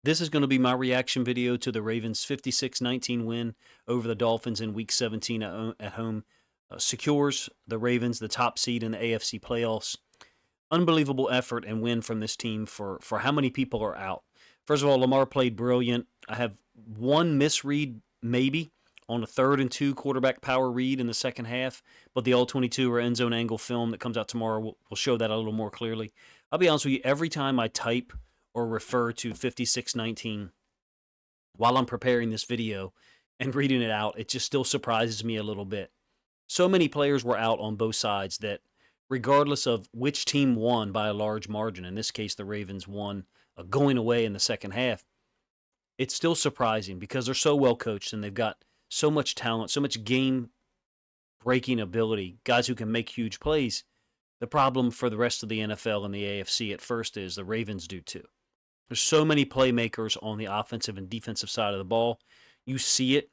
This is going to be my reaction video to the Ravens' 56-19 win over the Dolphins in Week 17 at home. Secures the Ravens the top seed in the AFC playoffs. Unbelievable effort and win from this team for how many people are out. First of all, Lamar played brilliant. I have one misread maybe on a 3rd and 2 quarterback power read in the second half, but the All-22 or end zone angle film that comes out tomorrow will show that a little more clearly. I'll be honest with you, every time I type or refer to 56-19 while I'm preparing this video and reading it out, it just still surprises me a little bit. So many players were out on both sides that regardless of which team won by a large margin, in this case the Ravens won going away in the second half, it's still surprising because they're so well coached and they've got so much talent, so much game-breaking ability, guys who can make huge plays. The problem for the rest of the NFL and the AFC at first is the Ravens do too. There's so many playmakers on the offensive and defensive side of the ball. You see it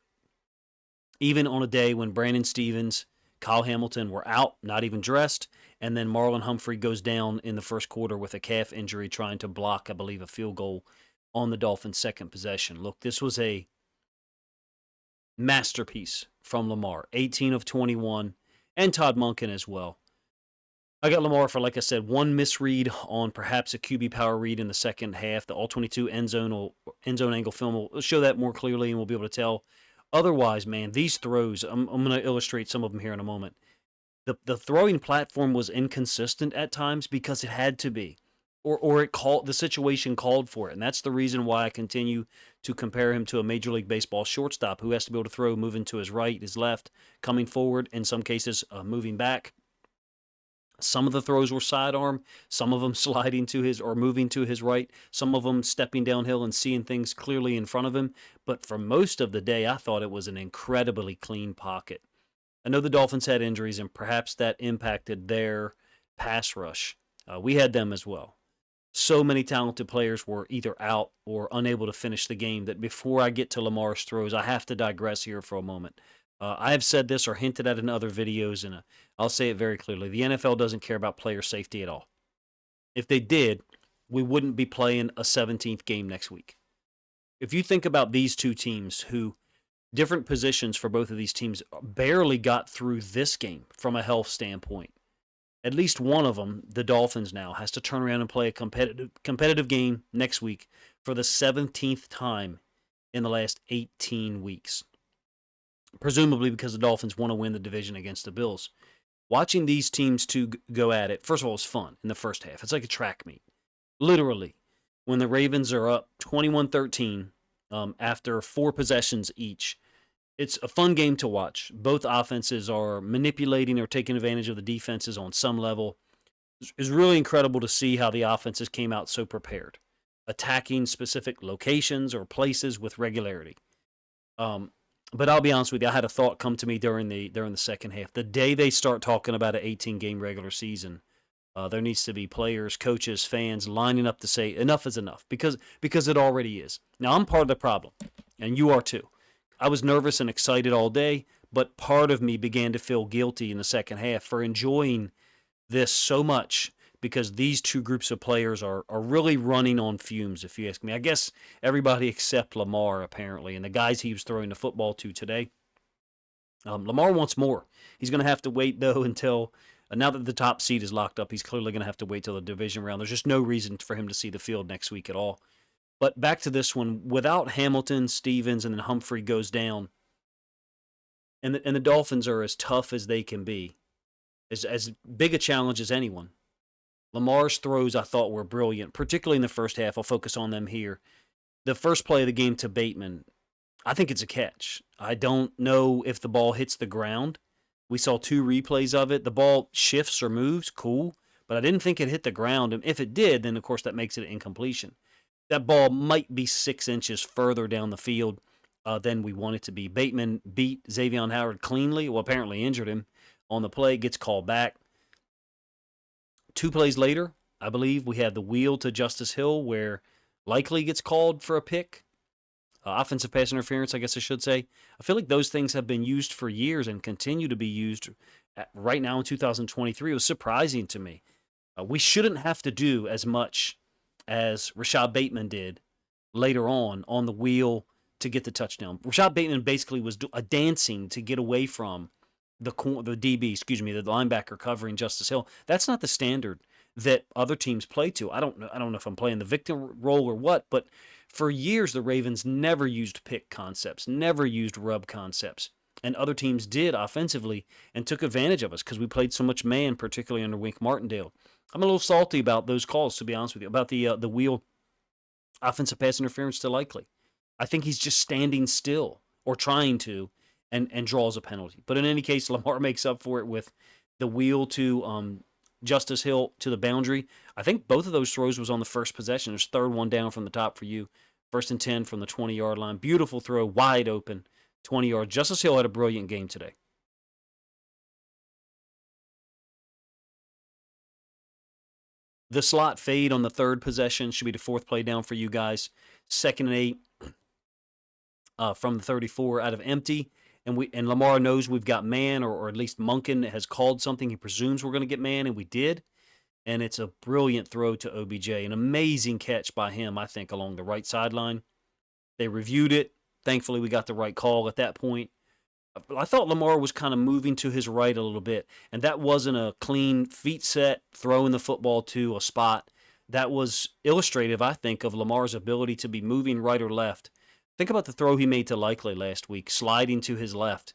even on a day when Brandon Stevens, Kyle Hamilton were out, not even dressed, and then Marlon Humphrey goes down in the first quarter with a calf injury trying to block, I believe, a field goal on the Dolphins' second possession. Look, this was a masterpiece from Lamar, 18 of 21, and Todd Monken as well. I got Lamar for, like I said, one misread on perhaps a QB power read in the second half. The All-22 end zone angle film will show that more clearly, and we'll be able to tell. Otherwise, man, these throws, I'm going to illustrate some of them here in a moment. The throwing platform was inconsistent at times because it had to be, or the situation called for it, and that's the reason why I continue to compare him to a Major League Baseball shortstop who has to be able to throw moving to his right, his left, coming forward, in some cases moving back. Some of the throws were sidearm, some of them sliding to his or moving to his right, some of them stepping downhill and seeing things clearly in front of him. But for most of the day, I thought it was an incredibly clean pocket. I know the Dolphins had injuries, and perhaps that impacted their pass rush. We had them as well. So many talented players were either out or unable to finish the game that before I get to Lamar's throws, I have to digress here for a moment. I have said this or hinted at in other videos, and I'll say it very clearly. The NFL doesn't care about player safety at all. If they did, we wouldn't be playing a 17th game next week. If you think about these two teams who, different positions for both of these teams, barely got through this game from a health standpoint. At least one of them, the Dolphins now, has to turn around and play a competitive game next week for the 17th time in the last 18 weeks. Presumably because the Dolphins want to win the division against the Bills. Watching these teams two go at it, first of all, it's fun in the first half. It's like a track meet. Literally, when the Ravens are up 21-13 after 4 possessions each, it's a fun game to watch. Both offenses are manipulating or taking advantage of the defenses on some level. It's really incredible to see how the offenses came out so prepared, attacking specific locations or places with regularity. But I'll be honest with you, I had a thought come to me during the second half. The day they start talking about an 18-game regular season, there needs to be players, coaches, fans lining up to say enough is enough because it already is. Now, I'm part of the problem, and you are too. I was nervous and excited all day, but part of me began to feel guilty in the second half for enjoying this so much because these two groups of players are really running on fumes, if you ask me. I guess everybody except Lamar, apparently, and the guys he was throwing the football to today. Lamar wants more. He's going to have to wait, though, until now that the top seed is locked up, he's clearly going to have to wait till the division round. There's just no reason for him to see the field next week at all. But back to this one, without Hamilton, Stevens, and then Humphrey goes down, and the Dolphins are as tough as they can be, as big a challenge as anyone. Lamar's throws, I thought, were brilliant, particularly in the first half. I'll focus on them here. The first play of the game to Bateman, I think it's a catch. I don't know if the ball hits the ground. We saw 2 replays of it. The ball shifts or moves, cool, but I didn't think it hit the ground. And if it did, then, of course, that makes it an incompletion. That ball might be 6 inches further down the field than we want it to be. Bateman beat Xavier Howard cleanly. Well, apparently injured him on the play, gets called back. 2 plays later, I believe, we had the wheel to Justice Hill where likely gets called for a pick. Offensive pass interference, I guess I should say. I feel like those things have been used for years and continue to be used right now in 2023. It was surprising to me. We shouldn't have to do as much as Rashad Bateman did later on the wheel to get the touchdown. Rashad Bateman basically was dancing to get away from the DB, the linebacker covering Justice Hill. That's not the standard that other teams play to. I don't know if I'm playing the victim role or what, but for years the Ravens never used pick concepts, never used rub concepts. And other teams did offensively and took advantage of us because we played so much man, particularly under Wink Martindale. I'm a little salty about those calls, to be honest with you, about the wheel offensive pass interference to Likely. I think he's just standing still or trying to and draws a penalty. But in any case, Lamar makes up for it with the wheel to Justice Hill to the boundary. I think both of those throws was on the first possession. There's third one down from the top for you. 1st and 10 from the 20-yard line. Beautiful throw, wide open, 20 yards. Justice Hill had a brilliant game today. The slot fade on the third possession should be the fourth play down for you guys. 2nd and 8 from the 34 out of empty. And Lamar knows we've got man, or at least Monken has called something. He presumes we're going to get man, and we did. And it's a brilliant throw to OBJ. An amazing catch by him, I think, along the right sideline. They reviewed it. Thankfully, we got the right call at that point. I thought Lamar was kind of moving to his right a little bit, and that wasn't a clean feet set, throwing the football to a spot. That was illustrative, I think, of Lamar's ability to be moving right or left. Think about the throw he made to Likely last week, sliding to his left,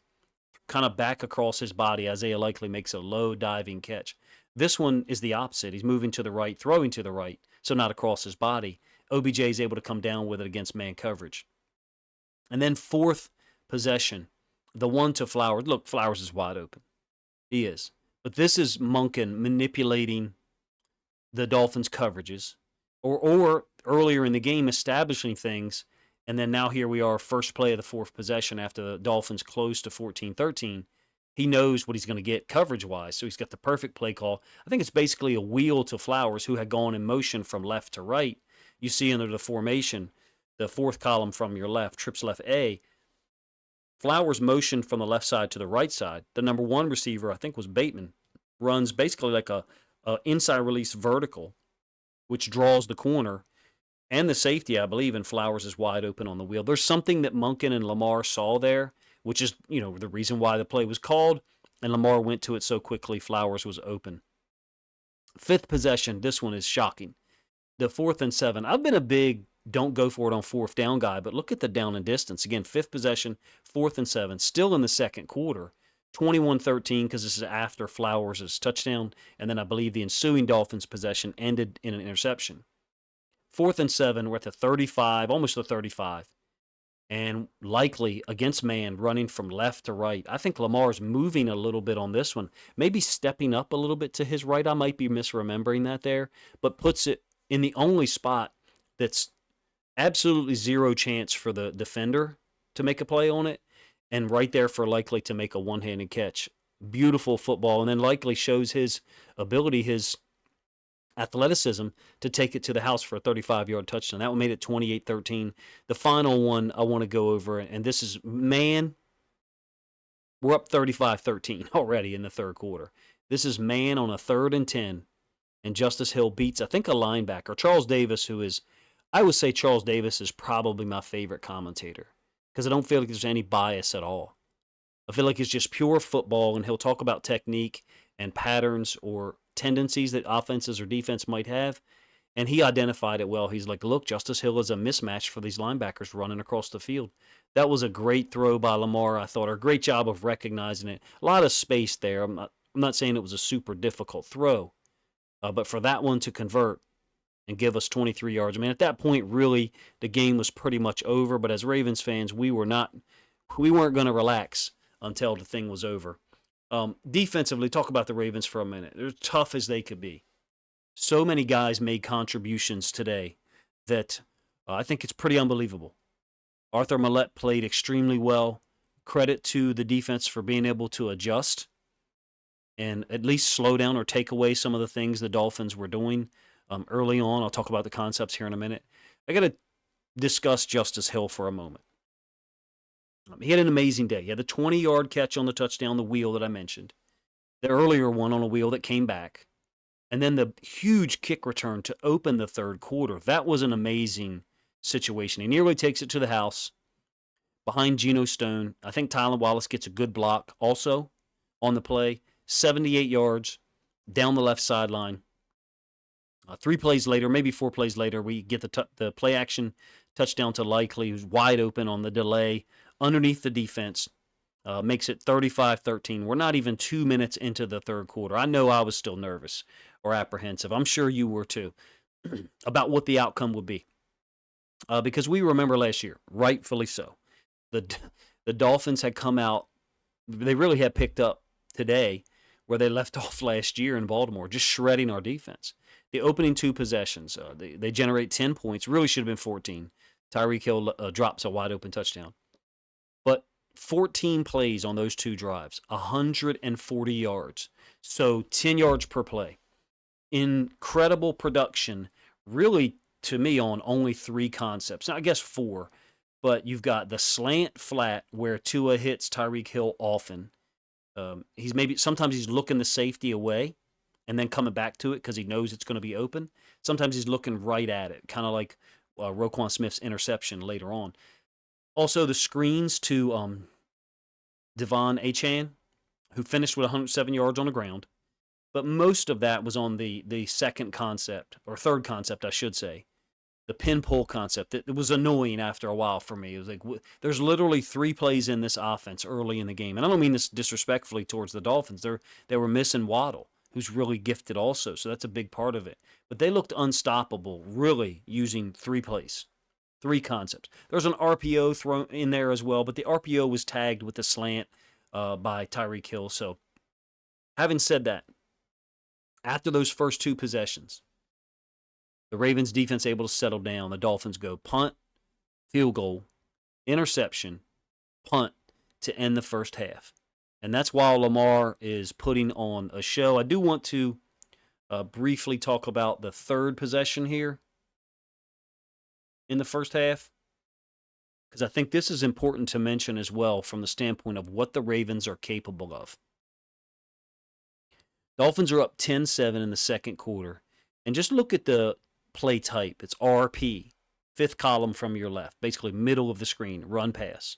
kind of back across his body. Isaiah Likely makes a low diving catch. This one is the opposite. He's moving to the right, throwing to the right, so not across his body. OBJ is able to come down with it against man coverage. And then fourth possession, the one to Flowers. Look, Flowers is wide open. He is. But this is Monken manipulating the Dolphins' coverages, or earlier in the game establishing things. And then now here we are, first play of the fourth possession after the Dolphins close to 14-13. He knows what he's going to get coverage-wise, so he's got the perfect play call. I think it's basically a wheel to Flowers, who had gone in motion from left to right. You see under the formation, the fourth column from your left, trips left A. Flowers motioned from the left side to the right side. The number one receiver, I think, was Bateman, runs basically like a inside release vertical, which draws the corner and the safety, I believe, and Flowers is wide open on the wheel. There's something that Monken and Lamar saw there, which is, the reason why the play was called, and Lamar went to it so quickly, Flowers was open. Fifth possession, this one is shocking. The 4th and 7. I've been a big don't go for it on fourth down guy, but look at the down and distance. Again, fifth possession, 4th and 7, still in the second quarter. 21-13, because this is after Flowers' touchdown, and then I believe the ensuing Dolphins possession ended in an interception. 4th and 7, we're at the 35, almost the 35. And Likely against man, running from left to right. I think Lamar's moving a little bit on this one. Maybe stepping up a little bit to his right. I might be misremembering that there. But puts it in the only spot that's absolutely zero chance for the defender to make a play on it. And right there for Likely to make a one-handed catch. Beautiful football. And then Likely shows his ability, his athleticism to take it to the house for a 35-yard touchdown. That one made it 28-13. The final one I want to go over, and this is, man, we're up 35-13 already in the third quarter. This is man on a 3rd and 10, and Justice Hill beats, I think, a linebacker, Charles Davis, who is, I would say Charles Davis is probably my favorite commentator because I don't feel like there's any bias at all. I feel like it's just pure football, and he'll talk about technique and patterns or tendencies that offenses or defense might have, and he identified it well. He's like, look, Justice Hill is a mismatch for these linebackers running across the field. That was a great throw by Lamar, I thought, or a great job of recognizing it. A lot of space there. I'm not saying it was a super difficult throw, but for that one to convert and give us 23 yards, I mean, at that point, really, the game was pretty much over, but as Ravens fans, we weren't going to relax until the thing was over. Defensively, talk about the Ravens for a minute. They're tough as they could be. So many guys made contributions today that I think it's pretty unbelievable. Arthur Millette played extremely well. Credit to the defense for being able to adjust and at least slow down or take away some of the things the Dolphins were doing early on. I'll talk about the concepts here in a minute. I got to discuss Justice Hill for a moment. He had an amazing day. He had the 20-yard catch on the touchdown, the wheel that I mentioned. The earlier one on a wheel that came back. And then the huge kick return to open the third quarter. That was an amazing situation. He nearly takes it to the house behind Geno Stone. I think Tylan Wallace gets a good block also on the play. 78 yards down the left sideline. 3 plays later, maybe 4 plays later, we get the play action touchdown to Likely, who's wide open on the delay underneath the defense. Makes it 35-13. We're not even 2 minutes into the third quarter. I know I was still nervous or apprehensive. I'm sure you were too about what the outcome would be. Because we remember last year, rightfully so, the Dolphins had come out. They really had picked up today where they left off last year in Baltimore, just shredding our defense. The opening 2 possessions, they generate 10 points. Really should have been 14. Tyreek Hill drops a wide open touchdown. But 14 plays on those 2 drives, 140 yards. So 10 yards per play. Incredible production, really, to me, on only 3 concepts. Now, I guess 4. But you've got the slant flat where Tua hits Tyreek Hill often. Sometimes he's looking the safety away and then coming back to it because he knows it's going to be open. Sometimes he's looking right at it, kind of like Roquan Smith's interception later on. Also, the screens to Devon Achane, who finished with 107 yards on the ground. But most of that was on the second concept, or third concept, I should say. The pin pull concept. It was annoying after a while for me. It was like, there's literally 3 plays in this offense early in the game. And I don't mean this disrespectfully towards the Dolphins. They were missing Waddle, who's really gifted also. So that's a big part of it. But they looked unstoppable, really, using 3 plays, 3 concepts. There's an RPO thrown in there as well, but the RPO was tagged with the slant by Tyreek Hill. So having said that, after those first 2 possessions, the Ravens defense able to settle down. The Dolphins go punt, field goal, interception, punt to end the first half. And that's while Lamar is putting on a show. I do want to briefly talk about the third possession here in the first half, because I think this is important to mention as well from the standpoint of what the Ravens are capable of. Dolphins are up 10-7 in the second quarter. And just look at the play type. It's RP, 5th column from your left, basically middle of the screen, run pass.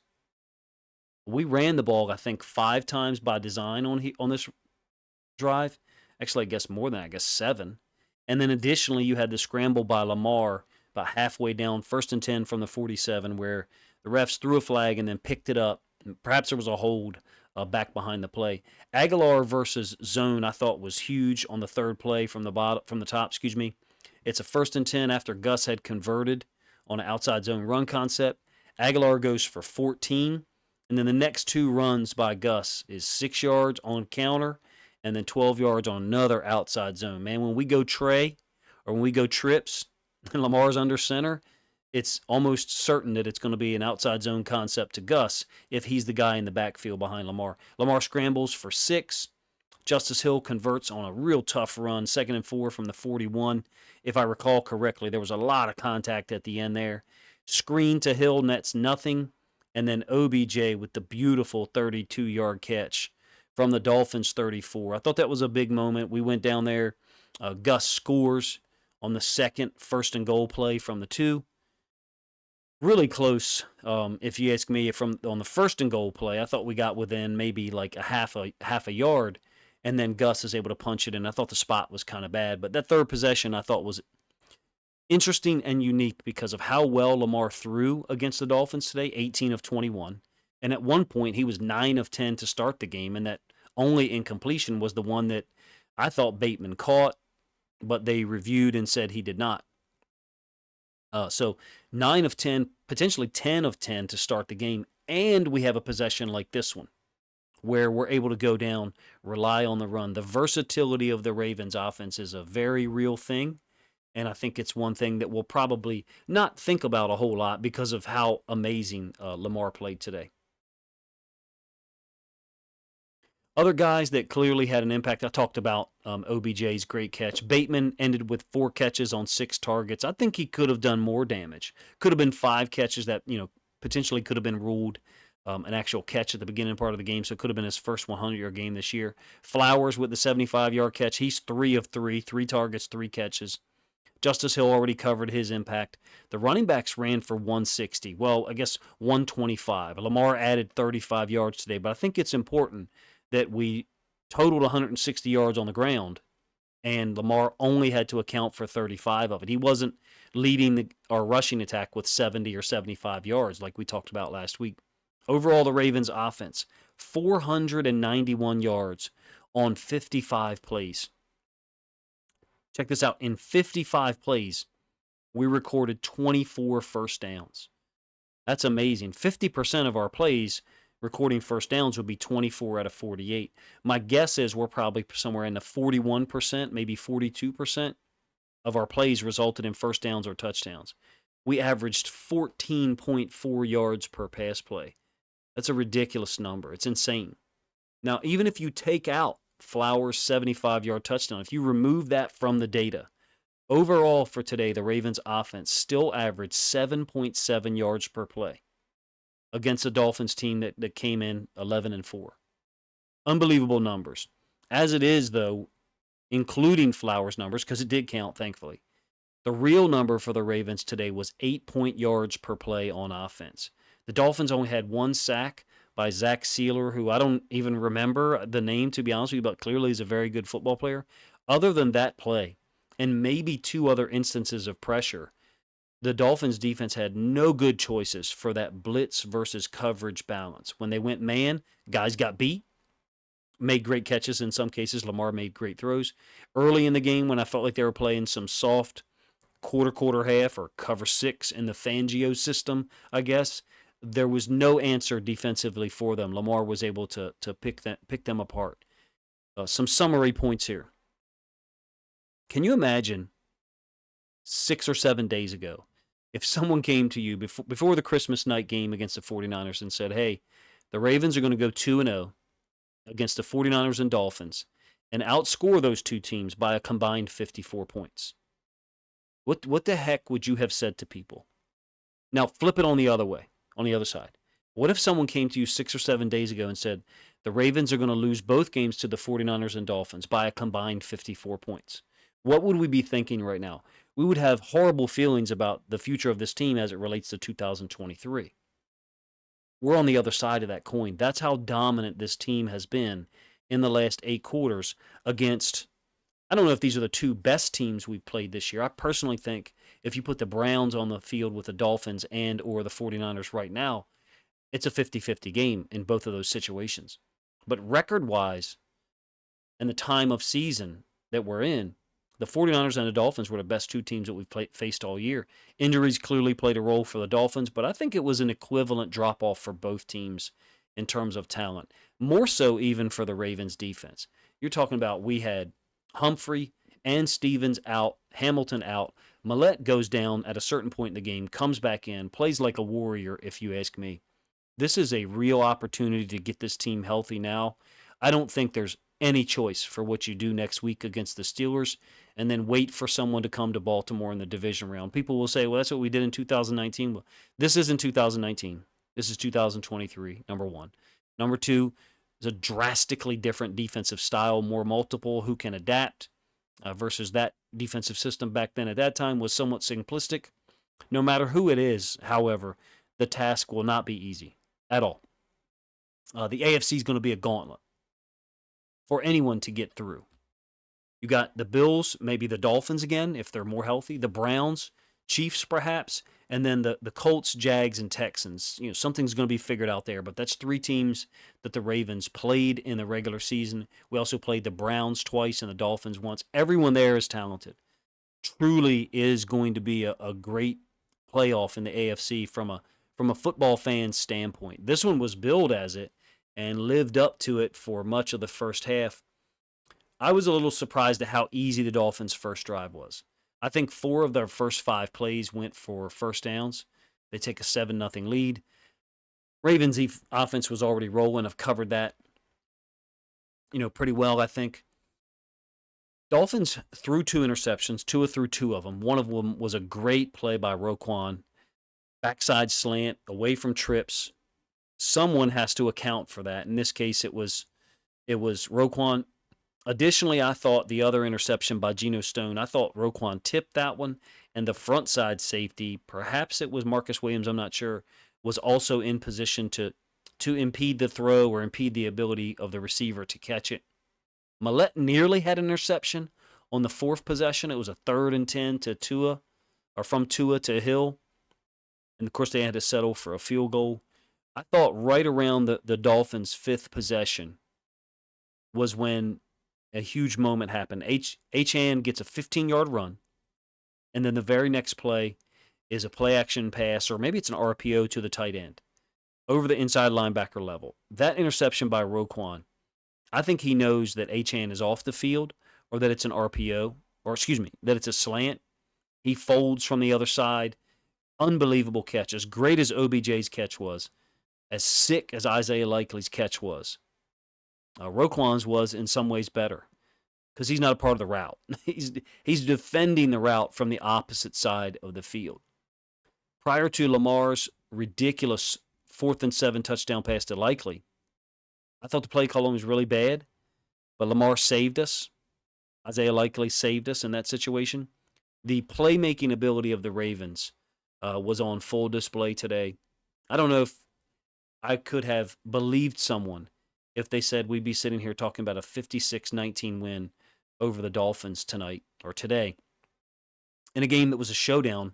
We ran the ball, I think, 5 times by design on this drive. Actually, I guess more than that, 7. And then additionally, you had the scramble by Lamar about halfway down, 1st and 10 from the 47, where the refs threw a flag and then picked it up. Perhaps there was a hold back behind the play. Aguilar versus zone, I thought, was huge on the third play from the top. It's a 1st and 10 after Gus had converted on an outside zone run concept. Aguilar goes for 14, and then the next 2 runs by Gus is 6 yards on counter and then 12 yards on another outside zone. Man, when we go Trey or when we go trips and Lamar's under center, it's almost certain that it's going to be an outside zone concept to Gus if he's the guy in the backfield behind Lamar. Lamar scrambles for 6. Justice Hill converts on a real tough run, 2nd and 4 from the 41. If I recall correctly, there was a lot of contact at the end there. Screen to Hill, nets nothing. And then OBJ with the beautiful 32-yard catch from the Dolphins 34. I thought that was a big moment. We went down there. Gus scores on the second 1st and goal play from the 2. Really close, if you ask me. On the 1st and goal play, I thought we got within maybe like a half a yard. And then Gus is able to punch it in. I thought the spot was kind of bad. But that third possession I thought was interesting and unique because of how well Lamar threw against the Dolphins today, 18 of 21. And at one point, he was 9 of 10 to start the game. And that only incompletion was the one that I thought Bateman caught, but they reviewed and said he did not. So 9 of 10, potentially 10 of 10 to start the game. And we have a possession like this one, where we're able to go down, rely on the run. The versatility of the Ravens offense is a very real thing, and I think it's one thing that we'll probably not think about a whole lot because of how amazing Lamar played today. Other guys that clearly had an impact, I talked about OBJ's great catch. Bateman ended with 4 catches on 6 targets. I think he could have done more damage. Could have been 5 catches that, potentially could have been ruled an actual catch at the beginning part of the game, so it could have been his first 100-yard game this year. Flowers with the 75-yard catch. He's 3 of 3, 3 targets, 3 catches. Justice Hill already covered his impact. The running backs ran for 160. Well, I guess 125. Lamar added 35 yards today, but I think it's important that we totaled 160 yards on the ground, and Lamar only had to account for 35 of it. He wasn't leading our rushing attack with 70 or 75 yards like we talked about last week. Overall, the Ravens' offense, 491 yards on 55 plays. Check this out. In 55 plays, we recorded 24 first downs. That's amazing. 50% of our plays recording first downs would be 24 out of 48. My guess is we're probably somewhere in the 41%, maybe 42% of our plays resulted in first downs or touchdowns. We averaged 14.4 yards per pass play. That's a ridiculous number. It's insane. Now, even if you take out Flowers' 75-yard touchdown, if you remove that from the data, overall for today, the Ravens offense still averaged 7.7 yards per play against a Dolphins team that came in 11-4. Unbelievable numbers. As it is, though, including Flowers' numbers, because it did count, thankfully, the real number for the Ravens today was 8 yards per play on offense. The Dolphins only had one sack by Zach Sealer, who I don't even remember the name, to be honest with you, but clearly he's a very good football player. Other than that play, and maybe two other instances of pressure, the Dolphins defense had no good choices for that blitz versus coverage balance. When they went man, guys got beat, made great catches in some cases. Lamar made great throws. Early in the game, when I felt like they were playing some soft quarter half or cover six in the Fangio system, I guess, there was no answer defensively for them. Lamar was able to pick them apart. Some summary points here. Can you imagine 6 or 7 days ago if someone came to you before the Christmas night game against the 49ers and said, hey, the Ravens are going to go 2-0 against the 49ers and Dolphins and outscore those two teams by a combined 54 points? What the heck would you have said to people? Now flip it on the other way. On the other side, what if someone came to you 6 or 7 days ago and said, the Ravens are going to lose both games to the 49ers and Dolphins by a combined 54 points? What would we be thinking right now? We would have horrible feelings about the future of this team as it relates to 2023. We're on the other side of that coin. That's how dominant this team has been in the last 8 quarters against, I don't know if these are the two best teams we've played this year. I personally think if you put the Browns on the field with the Dolphins and or the 49ers right now, it's a 50-50 game in both of those situations. But record-wise, and the time of season that we're in, the 49ers and the Dolphins were the best two teams that we've faced all year. Injuries clearly played a role for the Dolphins, but I think it was an equivalent drop-off for both teams in terms of talent. More so even for the Ravens defense. You're talking about we had Humphrey and Stevens out, Hamilton out. Millette goes down at a certain point in the game, comes back in, plays like a warrior, if you ask me. This is a real opportunity to get this team healthy now. I don't think there's any choice for what you do next week against the Steelers and then wait for someone to come to Baltimore in the division round. People will say, well, that's what we did in 2019. Well, this isn't 2019. This is 2023, number one. Number two, is a drastically different defensive style, more multiple, who can adapt versus that defensive system back then at that time was somewhat simplistic. No matter who it is, however, the task will not be easy at all. The AFC is going to be a gauntlet for anyone to get through. You got the Bills, maybe the Dolphins again, if they're more healthy, the Browns, Chiefs perhaps, and then the Colts, Jags, and Texans. You know, something's going to be figured out there, but that's 3 teams that the Ravens played in the regular season. We also played the Browns twice and the Dolphins once. Everyone there is talented. Truly is going to be a great playoff in the AFC from a football fan standpoint. This one was billed as it and lived up to it for much of the first half. I was a little surprised at how easy the Dolphins' first drive was. I think 4 of their first 5 plays went for first downs. They take a 7-0 lead. Ravens' offense was already rolling. I've covered that, pretty well, I think. Dolphins threw 2 interceptions. Tua threw 2 of them. One of them was a great play by Roquan. Backside slant, away from trips. Someone has to account for that. In this case, it was Roquan. Additionally, I thought the other interception by Geno Stone, I thought Roquan tipped that one, and the front side safety, perhaps it was Marcus Williams, I'm not sure, was also in position to impede the throw or impede the ability of the receiver to catch it. Millette nearly had an interception on the fourth possession. It was a 3rd and 10 to Tua, or from Tua to Hill. And of course, they had to settle for a field goal. I thought right around the Dolphins' 5th possession was when a huge moment happened. Achane gets a 15-yard run, and then the very next play is a play action pass, or maybe it's an RPO to the tight end over the inside linebacker level. That interception by Roquan, I think he knows that Achane is off the field, or that it's an RPO, or excuse me, that it's a slant. He folds from the other side. Unbelievable catch. As great as OBJ's catch was, as sick as Isaiah Likely's catch was, Roquan's was in some ways better because he's not a part of the route. He's defending the route from the opposite side of the field. Prior to Lamar's ridiculous 4th and 7 touchdown pass to Likely, I thought the play calling was really bad, but Lamar saved us. Isaiah Likely saved us in that situation. The playmaking ability of the Ravens was on full display today. I don't know if I could have believed someone if they said we'd be sitting here talking about a 56-19 win over the Dolphins tonight or today in a game that was a showdown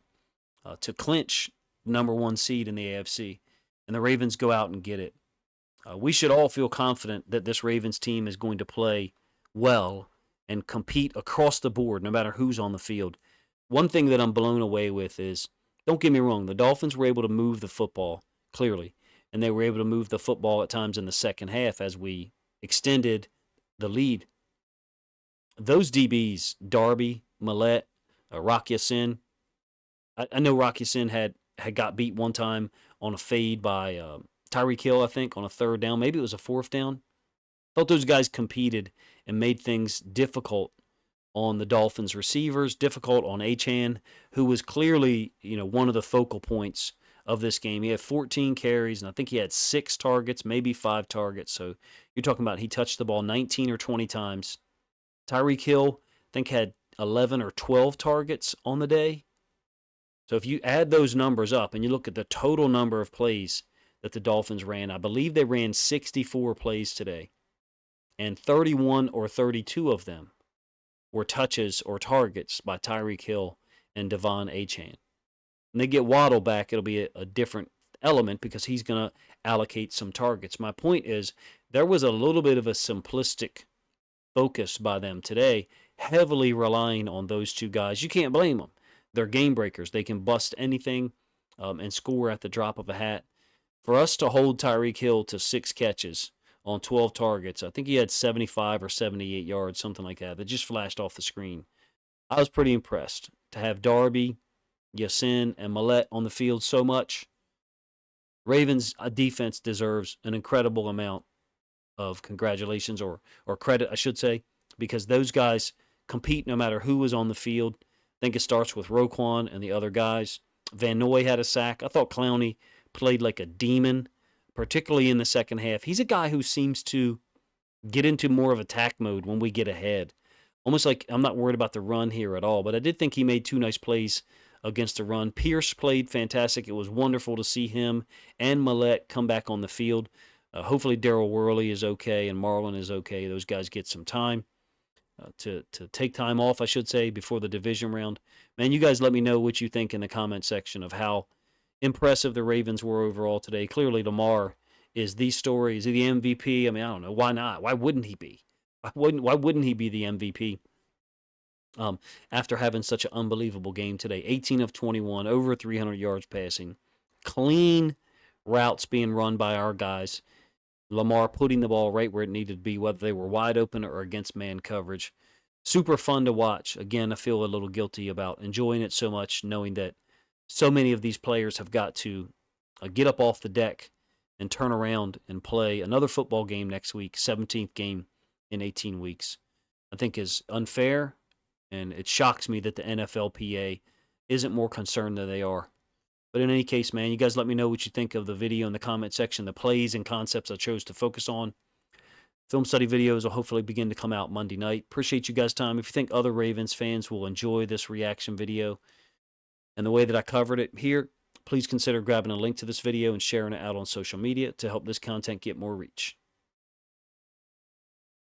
to clinch number 1 seed in the AFC, and the Ravens go out and get it. We should all feel confident that this Ravens team is going to play well and compete across the board no matter who's on the field. One thing that I'm blown away with is, don't get me wrong, the Dolphins were able to move the football, clearly, and they were able to move the football at times in the second half as we extended the lead. Those DBs, Darby, Millette, Rock Ya-Sin, I know Rock Ya-Sin had got beat one time on a fade by Tyreek Hill, I think, on a 3rd down. Maybe it was a 4th down. Thought those guys competed and made things difficult on the Dolphins receivers, difficult on Achane, who was clearly, one of the focal points of this game. He had 14 carries, and I think he had 6 targets, maybe 5 targets. So you're talking about he touched the ball 19 or 20 times. Tyreek Hill, I think, had 11 or 12 targets on the day. So if you add those numbers up and you look at the total number of plays that the Dolphins ran, I believe they ran 64 plays today, and 31 or 32 of them were touches or targets by Tyreek Hill and Devon Achane. When they get Waddle back, it'll be a different element because he's going to allocate some targets. My point is, there was a little bit of a simplistic focus by them today, heavily relying on those two guys. You can't blame them. They're game breakers. They can bust anything and score at the drop of a hat. For us to hold Tyreek Hill to 6 catches on 12 targets, I think he had 75 or 78 yards, something like that. That just flashed off the screen. I was pretty impressed to have Darby, Ya-Sin, and Millette on the field so much. Ravens defense deserves an incredible amount of congratulations or credit, I should say, because those guys compete no matter who is on the field. I think it starts with Roquan and the other guys. Van Noy had a sack. I thought Clowney played like a demon, particularly in the second half. He's a guy who seems to get into more of attack mode when we get ahead. Almost like I'm not worried about the run here at all, but I did think he made 2 nice plays against the run. Pierce played fantastic. It was wonderful to see him and Millette come back on the field. Hopefully Daryl Worley is okay and Marlon is okay. Those guys get some time to take time off, I should say, before the division round. Man, you guys let me know what you think in the comment section of how impressive the Ravens were overall today. Clearly, Lamar is the story. Is he the MVP? I mean, I don't know. Why not? Why wouldn't he be? Why wouldn't he be the MVP after having such an unbelievable game today? 18 of 21, over 300 yards passing. Clean routes being run by our guys. Lamar putting the ball right where it needed to be, whether they were wide open or against man coverage. Super fun to watch. Again, I feel a little guilty about enjoying it so much, knowing that so many of these players have got to get up off the deck and turn around and play another football game next week, 17th game in 18 weeks. I think is unfair, and it shocks me that the NFLPA isn't more concerned than they are. But in any case, man, you guys let me know what you think of the video in the comment section, the plays and concepts I chose to focus on. Film study videos will hopefully begin to come out Monday night. Appreciate you guys' time. If you think other Ravens fans will enjoy this reaction video and the way that I covered it here, please consider grabbing a link to this video and sharing it out on social media to help this content get more reach.